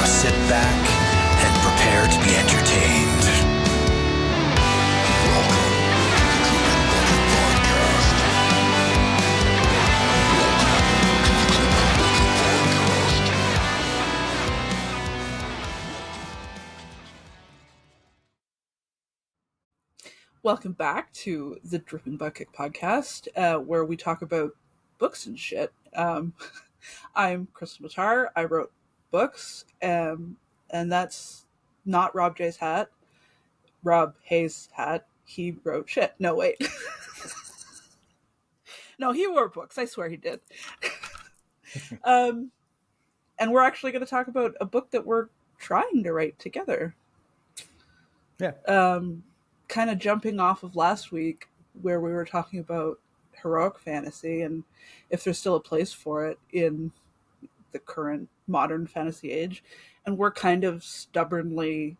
Now sit back and prepare to be entertained. Welcome to the Dripping Bucket Podcast. Welcome back to the Dripping Bucket Podcast, where we talk about books and shit. I'm Krystle Matar. I wrote books, and that's not Rob Hayes' hat. He wrote shit. No, wait. No, he wrote books. I swear he did. And we're actually going to talk about a book that we're trying to write together. Yeah. Kind of jumping off of last week where we were talking about heroic fantasy and if there's still a place for it in the current modern fantasy age. And we're kind of stubbornly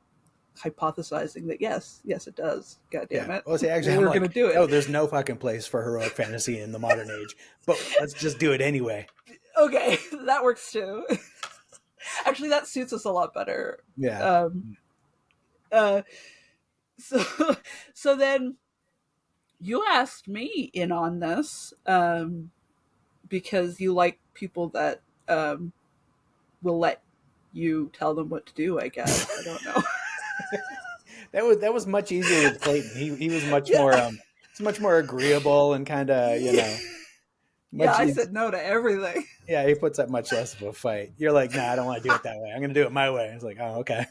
hypothesizing that yes, it does. God damn it. Well, see, actually, we're going to do it. Oh, there's no fucking place for heroic fantasy in the modern age, but let's just do it anyway. Okay, that works too. Actually, that suits us a lot better. Yeah. So then you asked me in on this because you like people that will let you tell them what to do, I guess. I don't know. That was much easier with Clayton. He was much more it's much more agreeable and kind of, I said no to everything. Yeah, he puts up much less of a fight. You're like, nah, I don't want to do it that way. I'm going to do it my way. It's like, oh, okay.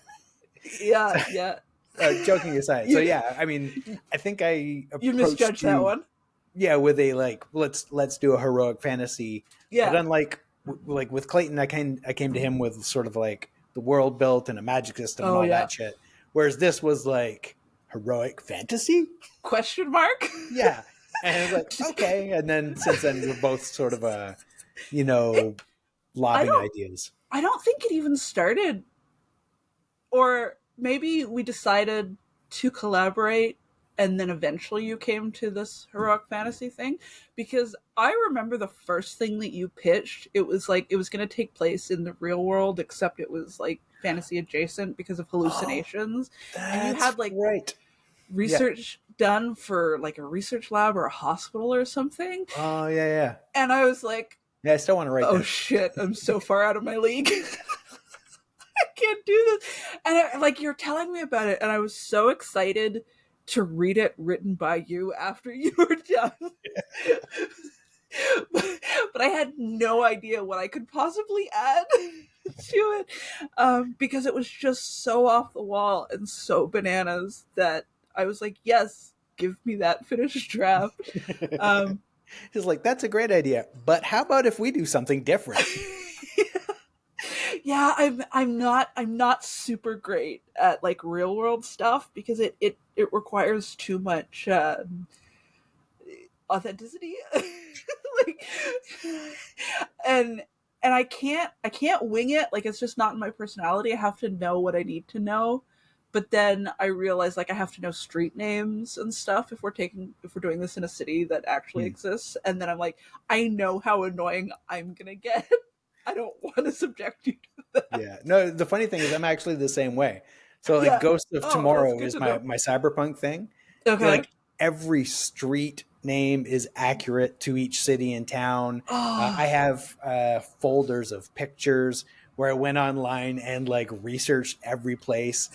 Yeah. Joking aside, so yeah, I mean, I think I you misjudged that one. Yeah, with a let's do a heroic fantasy. Yeah, but unlike with Clayton, I came to him with sort of like the world built and a magic system and all that shit. Whereas this was like heroic fantasy? ? Yeah, and I was like, okay. And then since then, we're both sort of lobbing ideas. I don't think it even started, or maybe we decided to collaborate and then eventually you came to this heroic fantasy thing, because I remember the first thing that you pitched, it was like it was going to take place in the real world, except it was like fantasy adjacent because of hallucinations. And you had like research done for like a research lab or a hospital or something. Oh, yeah. And I was like, yeah, I still want to write that. Shit, I'm so far out of my league. I can't do this. And you're telling me about it, and I was so excited to read it written by you after you were done. but I had no idea what I could possibly add to it, because it was just so off the wall and so bananas that I was like, yes, give me that finished draft. He's like, that's a great idea, but how about if we do something different? Yeah, I'm not super great at like real world stuff because it requires too much authenticity. and I can't wing it. Like, it's just not in my personality. I have to know what I need to know. But then I realize like I have to know street names and stuff if we're doing this in a city that actually exists. And then I'm like, I know how annoying I'm gonna get. I don't want to subject you to that. Yeah. No, the funny thing is I'm actually the same way. So like Ghost of Tomorrow is my cyberpunk thing. Okay. Like every street name is accurate to each city and town. I have folders of pictures where I went online and like researched every place.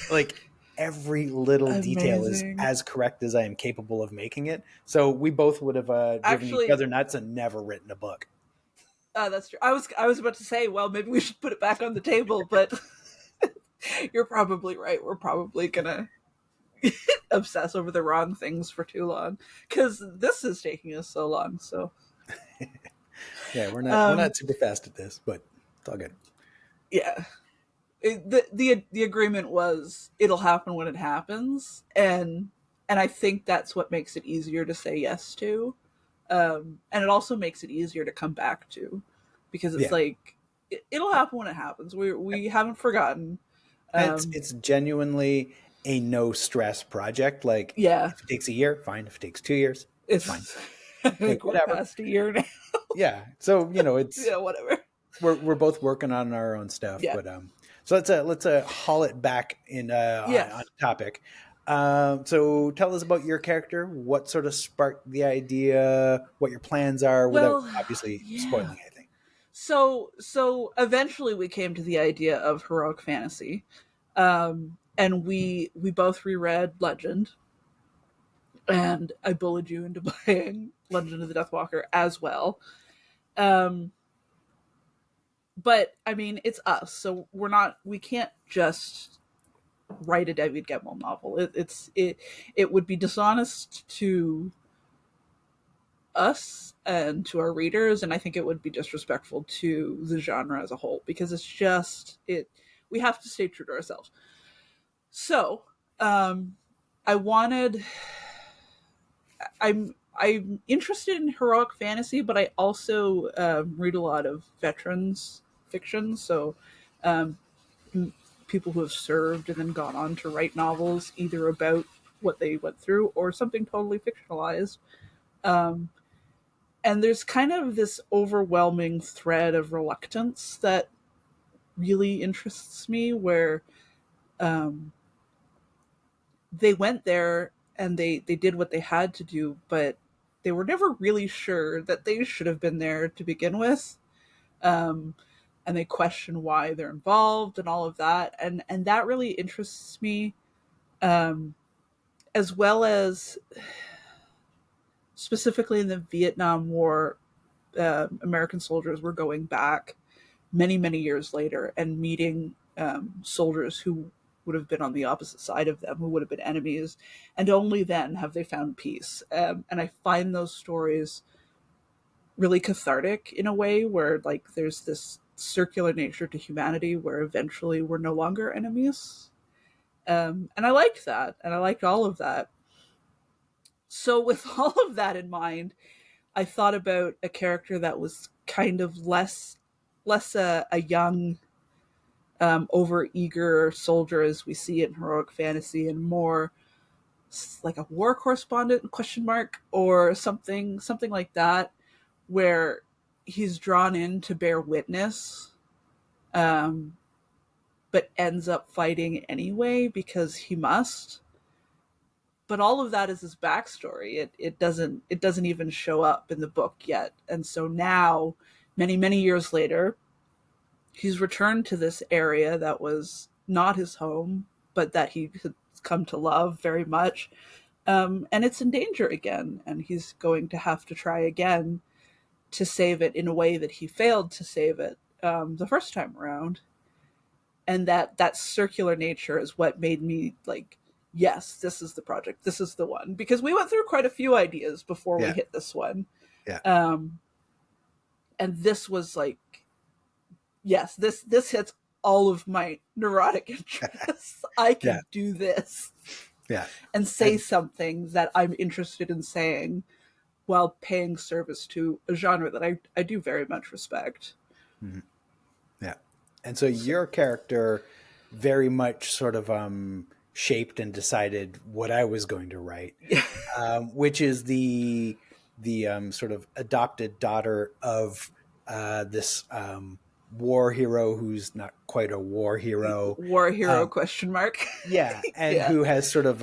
Like every little detail is as correct as I am capable of making it. So we both would have driven each other nuts and never written a book. That's true. I was about to say, well, maybe we should put it back on the table, but you're probably right. We're probably gonna obsess over the wrong things for too long because this is taking us so long. So yeah, we're not super fast at this, but it's all good. Yeah, the agreement was it'll happen when it happens, and I think that's what makes it easier to say yes to. And it also makes it easier to come back to because it's like it'll happen when it happens. We haven't forgotten. It's genuinely a no stress project. Like, if it takes a year, fine. If it takes 2 years, it's fine. Like, whatever. We're past a year now. Yeah. So it's whatever. We're both working on our own stuff, but So let's haul it back in Yes. on topic. So tell us about your character. What sort of sparked the idea? What your plans are, without Well, obviously yeah. spoiling anything. So eventually we came to the idea of heroic fantasy, and we both reread Legend, and I bullied you into buying Legend of the Deathwalker as well. Um, but I mean, it's us, so we can't just write a David Gemmell novel. It would be dishonest to us and to our readers, and I think it would be disrespectful to the genre as a whole, because it's just it we have to stay true to ourselves. So um I wanted I'm interested in heroic fantasy, but I also read a lot of veterans fiction. So um, people who have served and then gone on to write novels either about what they went through or something totally fictionalized. Um, and there's kind of this overwhelming thread of reluctance that really interests me, where um, they went there and they did what they had to do, but they were never really sure that they should have been there to begin with. Um, and they question why they're involved and all of that, and that really interests me, um, as well as specifically in the Vietnam War. American soldiers were going back many years later and meeting soldiers who would have been on the opposite side of them, who would have been enemies, and only then have they found peace. And I find those stories really cathartic in a way, where like there's this circular nature to humanity where eventually we're no longer enemies. And I liked that, and I liked all of that. So with all of that in mind, I thought about a character that was kind of less a young, over eager soldier as we see in heroic fantasy, and more like a war correspondent question mark, or something like that, where he's drawn in to bear witness, um, but ends up fighting anyway because he must. But all of that is his backstory. It doesn't even show up in the book yet, and so now, many years later, he's returned to this area that was not his home, but that he had come to love very much. And it's in danger again, and he's going to have to try again to save it in a way that he failed to save it the first time around. And that circular nature is what made me like, yes, this is the project, this is the one, because we went through quite a few ideas before we Yeah. hit this one. Yeah. And this was like, yes, this hits all of my neurotic interests. I can Yeah. do this Yeah. and say And something that I'm interested in saying while paying service to a genre that I do very much respect. mhm. Yeah. And so your character very much sort of shaped and decided what I was going to write, which is the sort of adopted daughter of this war hero who's not quite a war hero. War hero Um, question mark. yeah, and Yeah. who has sort of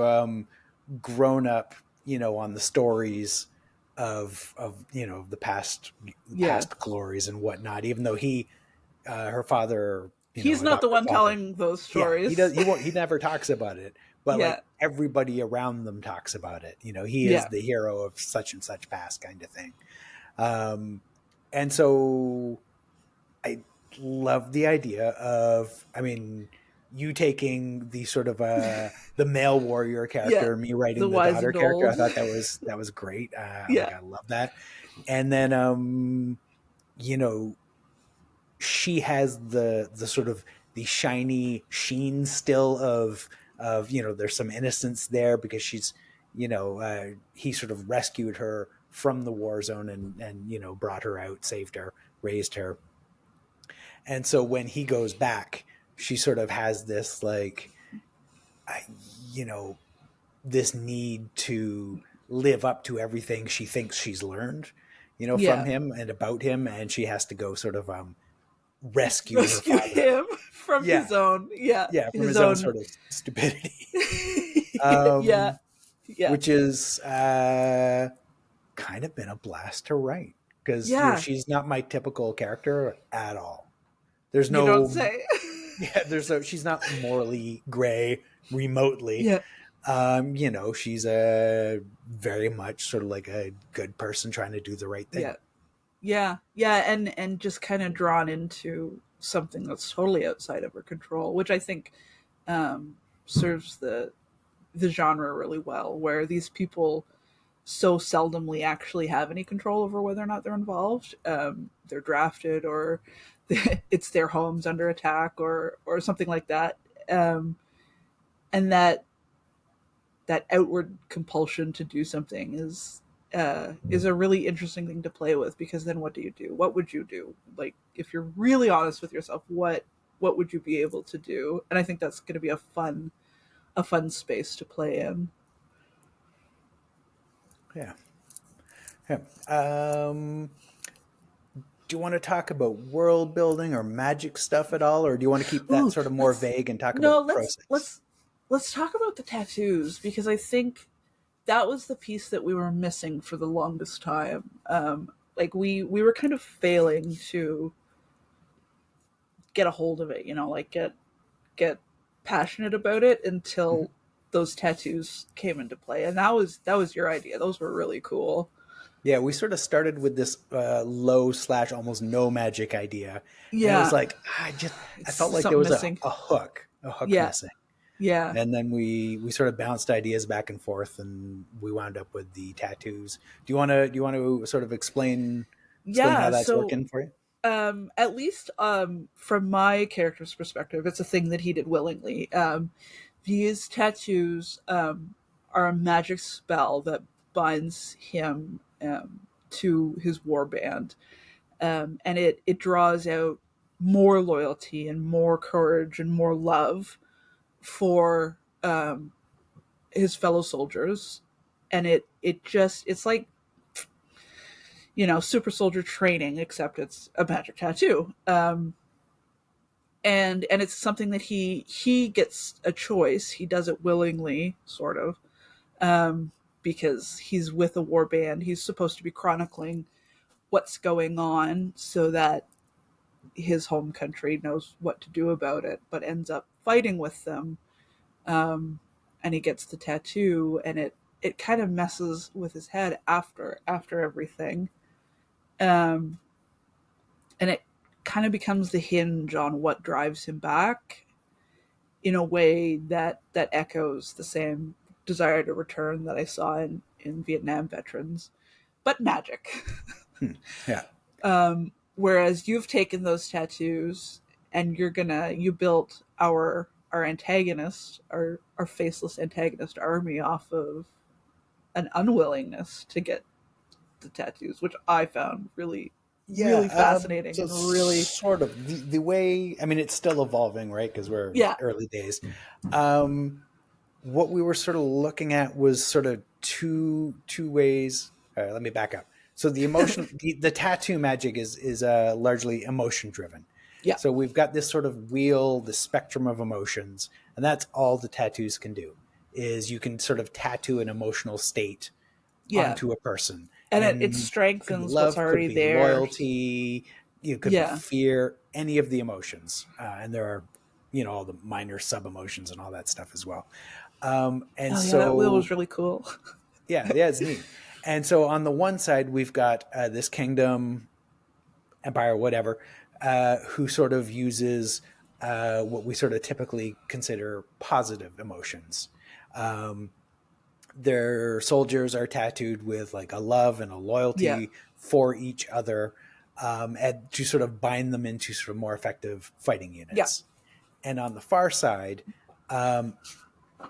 grown up, on the stories of the Yeah. past glories and whatnot. Even though her father, He's not the adopted one father, telling those yeah, stories. he never talks about it, but Yeah. like everybody around them talks about it. He is Yeah. the hero of such and such past, kind of thing. Um, and so I love the idea of, I mean, you taking the sort of the male warrior Yeah. character, me The writing the wise daughter and character. I old. thought that was great. Yeah. Like, I love that. And then you know, she has the sort of the shiny sheen still of there's some innocence there, because she's he sort of rescued her from the war zone, and brought her out, saved her, raised her. And so when he goes back, she sort of has this like, I- you know, this need to live up to everything she thinks she's learned, from Yeah. him and about him. And she has to go sort of rescue her rescue father. him from Yeah. his own, From his own sort of stupidity. yeah, Which is kind of been a blast to write because yeah. she's not my typical character at all. There's You don't no say. she's not morally gray remotely. Yeah, She's a very much sort of like a good person trying to do the right thing. yeah, and just kind of drawn into something that's totally outside of her control, which I think serves the genre really well, where these people so seldomly actually have any control over whether or not they're involved. They're drafted, or it's their homes under attack, or something like that. And that outward compulsion to do something is a really interesting thing to play with, because then what do you do? What would you do? Like, if you're really honest with yourself, what would you be able to do? And I think that's going to be a fun space to play in. Yeah. Yeah. Do you want to talk about world building or magic stuff at all, or do you want to keep that sort of more vague and talk No, about process? let's talk about the tattoos, because I think that was the piece that we were missing for the longest time. Like, we were kind of failing to get a hold of it, like get passionate about it until those tattoos came into play, and that was your idea. Those were really cool. Yeah, we sort of started with this low / almost no magic idea, and it Yeah, was like I felt like there something was missing. a hook Yeah, missing, yeah, and then we sort of bounced ideas back and forth, and we wound up with the tattoos. Do you want to sort of explain how yeah. that's So, working for you? at least from my character's perspective, it's a thing that he did willingly. These tattoos are a magic spell that binds him to his war band, and it draws out more loyalty and more courage and more love for his fellow soldiers. And it's like, super soldier training, except it's a magic tattoo. And it's something that he gets a choice. He does it willingly, sort of, because he's with a war band. He's supposed to be chronicling what's going on so that his home country knows what to do about it, but ends up fighting with them. And he gets the tattoo, and it kind of messes with his head after everything. Um, and it kind of becomes the hinge on what drives him back, in a way that echoes the same desire to return that I saw in Vietnam veterans, but magic. Yeah. Whereas you've taken those tattoos, and you built our antagonist, our faceless antagonist army, off of an unwillingness to get the tattoos, which I found really, really fascinating, So and really, sort of the way, I mean, it's still evolving, right? Because we're yeah, early days. What we were sort of looking at was sort of two ways. All right, let me back up. So the emotion, the tattoo magic is largely emotion driven. yeah, So we've got this sort of wheel, the spectrum of emotions, and that's all the tattoos can do. Is you can sort of tattoo an emotional state yeah, onto a person, and it and could be strengthens what's love, could already be there. loyalty, could be Yeah. fear, any of the emotions, and there are all the minor sub emotions and all that stuff as well. And Oh yeah, that wheel so was really cool. yeah, it's neat. And so on the one side, we've got this kingdom, empire, whatever, who sort of uses what we sort of typically consider positive emotions. Their soldiers are tattooed with like a love and a Yeah, loyalty for each other, and to sort of bind them into sort of more effective fighting yeah, units. And on the far side,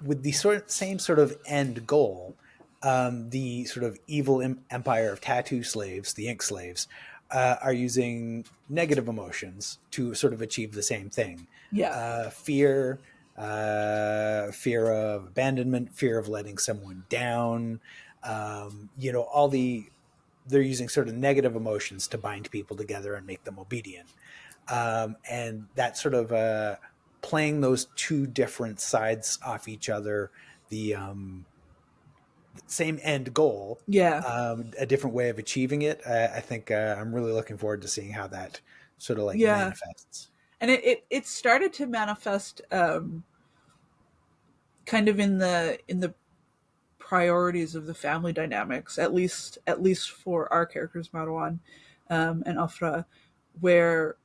with the same sort of end goal, the sort of evil empire of tattoo slaves, the ink slaves, are using negative emotions to sort of achieve the same thing. yeah. Fear, fear of abandonment, fear of letting someone down. They're using sort of negative emotions to bind people together and make them obedient. And that sort of playing those two different sides off each other, the same end goal, Yeah. a different way of achieving it. I think I'm really looking forward to seeing how that sort of like Yeah. manifests. And it started to manifest kind of in the priorities of the family dynamics, at least for our characters, Marwan and Afra, where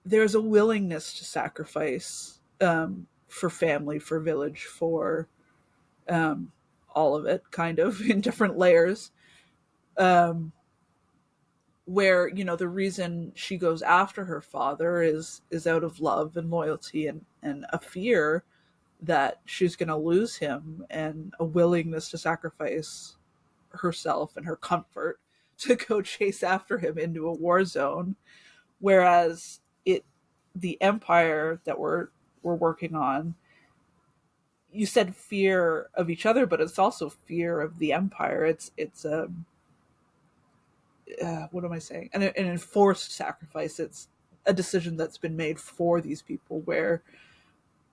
there's a willingness to sacrifice for family, for village, for all of it, kind of in different layers. Where the reason she goes after her father is out of love and loyalty and a fear that she's going to lose him, and a willingness to sacrifice herself and her comfort to go chase after him into a war zone. Whereas the empire that we're working on, you said fear of each other, but it's also fear of the empire. It's a what am I saying? An enforced sacrifice. It's a decision that's been made for these people, where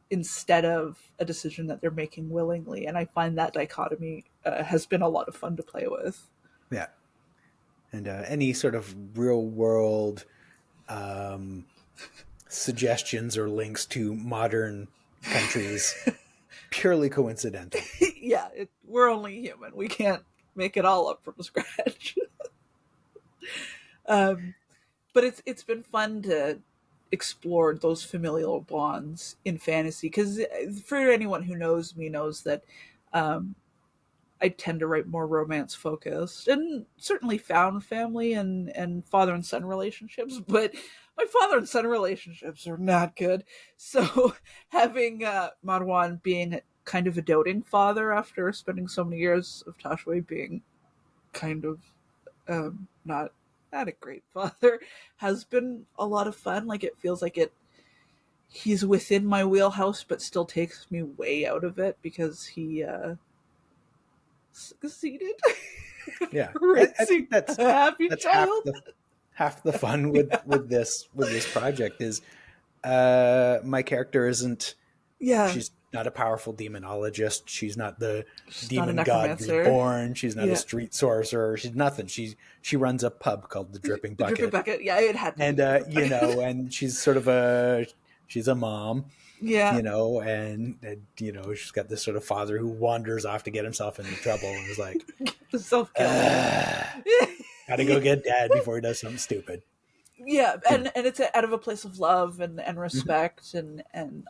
instead of a decision that they're making willingly. And I find that dichotomy has been a lot of fun to play with. Yeah. And any sort of real world suggestions or links to modern countries, purely coincidental. Yeah, we're only human. We can't make it all up from scratch. But it's been fun to explore those familial bonds in fantasy, because for anyone who knows me knows that I tend to write more romance focused, and certainly found family and father and son relationships, but my father and son relationships are not good. So having Marwan being kind of a doting father after spending so many years of Tashwe being kind of not a great father has been a lot of fun. Like, it feels like he's within my wheelhouse, but still takes me way out of it because he succeeded. Yeah, I Raising think that's a happy that's child. half the fun with this project is my character isn't. Yeah, She's not a powerful demonologist. She's not the she's not a demon god necromancer. reborn. She's not a Yeah, street sorcerer. She's nothing. She runs a pub called the Dripping the dripping Bucket, bucket. Yeah, it had to and be the dripping bucket. and she's sort of she's a mom, Yeah, and she's got this sort of father who wanders off to get himself into trouble and is like, the self kill. gotta go get dad before he does something stupid. Yeah, You and know. it's out of a place of love and respect and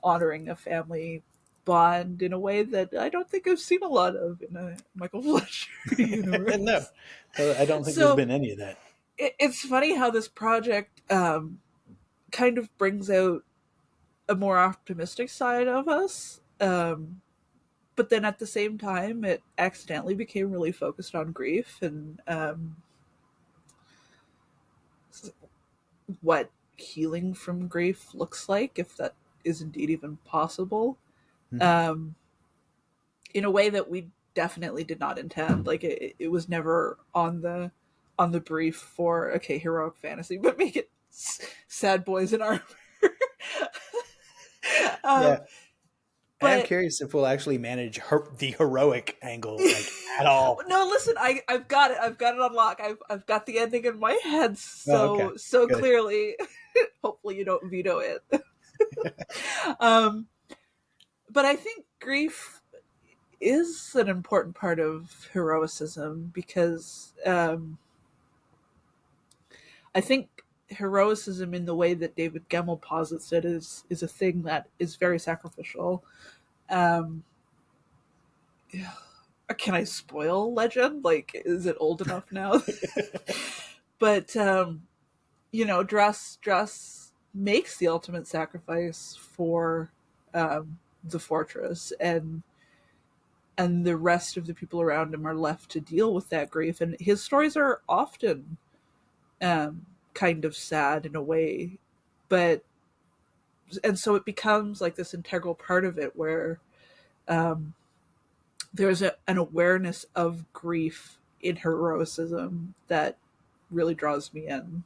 honoring a family bond in a way that I don't think I've seen a lot of in a Michael Fletcher No, universe. I don't think there's So been any of that. it's funny how this project kind of brings out a more optimistic side of us. But then at the same time, it accidentally became really focused on grief and what healing from grief looks like, if that is indeed even possible, Mhm. um, in a way that we definitely did not intend. Like, it was never on the brief for okay, heroic fantasy, but make it sad boys in armor. Yeah, um, and I'm but curious if we'll actually manage the heroic angle like at all. no, listen, I've got it. I've got it on lock. I've got the ending in my head Oh, okay, so good. clearly. Hopefully, you don't veto it. um, but I think grief is an important part of heroicism, because I think heroicism, in the way that David Gemmell posits it, is a thing that is very sacrificial. Um, can I spoil Legend? Like, is it old enough now? But Dress makes the ultimate sacrifice for the fortress, and the rest of the people around him are left to deal with that grief. And his stories are often kind of sad in a way, but and so it becomes like this integral part of it, where there's an awareness of grief in heroicism that really draws me in.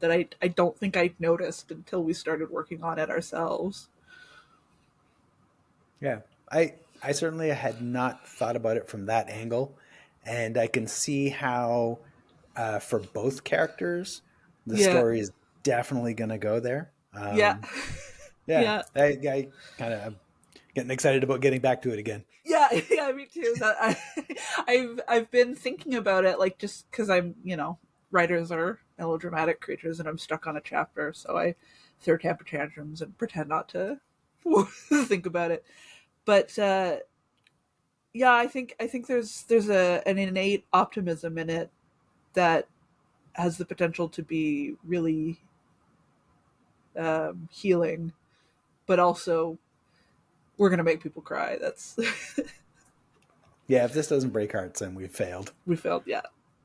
that I don't think I noticed until we started working on it ourselves. Yeah, I certainly had not thought about it from that angle, and I can see how for both characters the Yeah. story is definitely going to go there. Yeah. Yeah, Yeah. I kind of getting excited about getting back to it again. Yeah, yeah, me too. I've been thinking about it, like, just because I'm, writers are melodramatic creatures, and I'm stuck on a chapter, so I throw temper tantrums and pretend not to think about it. But yeah, I think there's an innate optimism in it that has the potential to be really healing, but also we're gonna make people cry. That's Yeah, if this doesn't break hearts, then we've failed. we failed. Yeah,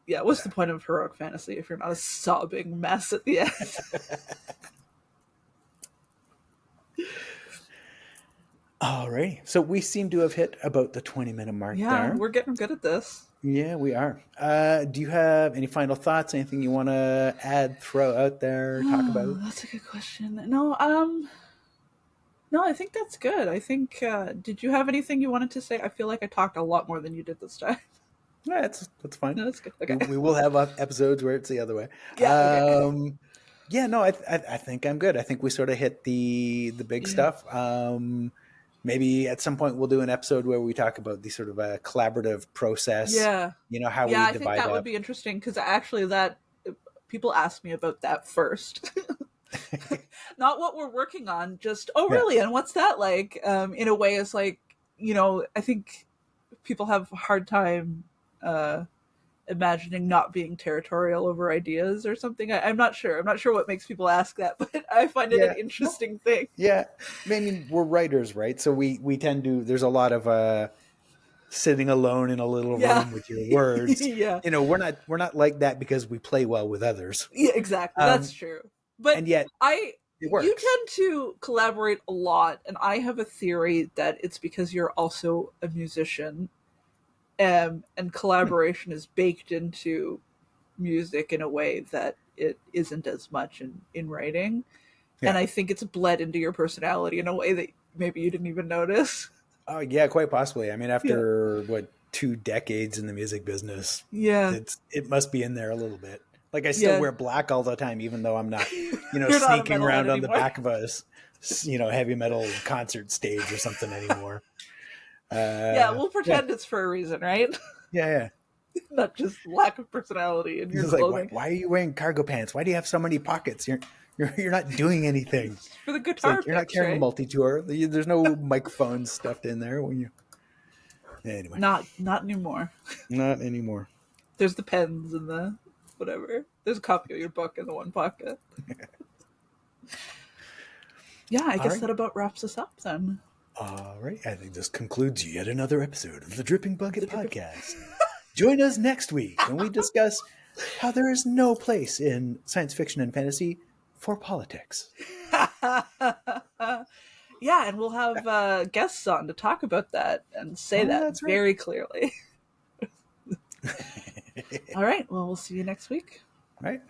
yeah. What's the point of heroic fantasy if you're not a sobbing mess at the end? Alrighty, so we seem to have hit about the 20-minute mark Yeah, there. we're getting good at this. Yeah, we are. Do you have any final thoughts? Anything you want to add, throw out there, talk about? That's a good question. No, no, I think that's good. I think. Did you have anything you wanted to say? I feel like I talked a lot more than you did this time. Yeah, that's fine. No, that's good. Okay. We will have episodes where it's the other way. Yeah. Okay. Yeah, no, I think I'm good. I think we sort of hit the big stuff. Maybe at some point we'll do an episode where we talk about the sort of a collaborative process. Yeah. How we Yeah, I divide think that up. would be interesting because actually, that people ask me about that first. Not what we're working on, just really, and what's that like? In a way, it's like, I think people have a hard time imagining not being territorial over ideas or something. I'm not sure. I'm not sure what makes people ask that, but I find it an interesting thing. Yeah, I mean, we're writers, right? So we tend to. There's a lot of sitting alone in a little room with your words. Yeah, we're not like that because we play well with others. Yeah, exactly. That's true. But and yet, it works. You tend to collaborate a lot, and I have a theory that it's because you're also a musician, and collaboration is baked into music in a way that it isn't as much in writing. And I think it's bled into your personality in a way that maybe you didn't even notice. Oh yeah, quite possibly. I mean, after 2 decades in the music business, it must be in there a little bit. Like I still wear black all the time, even though I'm not, sneaking around on the back of a, heavy metal concert stage or something anymore. We'll pretend it's for a reason, right? Yeah. Not just lack of personality in your It's clothing. Like, why are you wearing cargo pants? Why do you have so many pockets? You're not doing anything. For the guitar, you're not carrying a multi-tour. There's no microphones stuffed in there when you. Anyway, not anymore. Not anymore. There's the pens and the whatever. There's a copy of your book in the one pocket. Yeah, I guess that about wraps us up then. All right, I think this concludes yet another episode of the Dripping Bucket Podcast. Join us next week when we discuss how there is no place in science fiction and fantasy for politics. Yeah, and we'll have guests on to talk about that and say that very clearly. All right, well, we'll see you next week. All right.